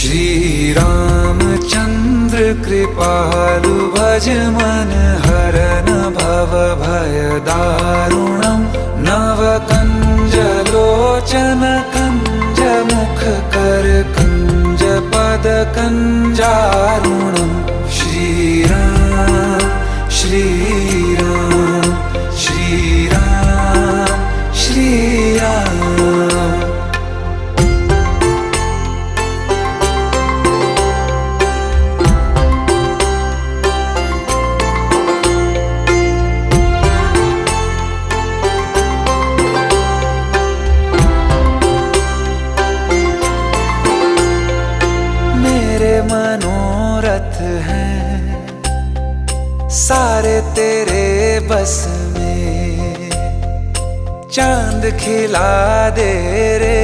श्री रामचंद्र कृपालु भज मन हरन भव भय दारुणम नव कंज लोचन कंज मुख कर कंज पद कंजारुणम श्री राम श्री राम श्री राम श्री राम। मेरे मनोरथ हैं सारे तेरे बस में, चांद खिला दे रे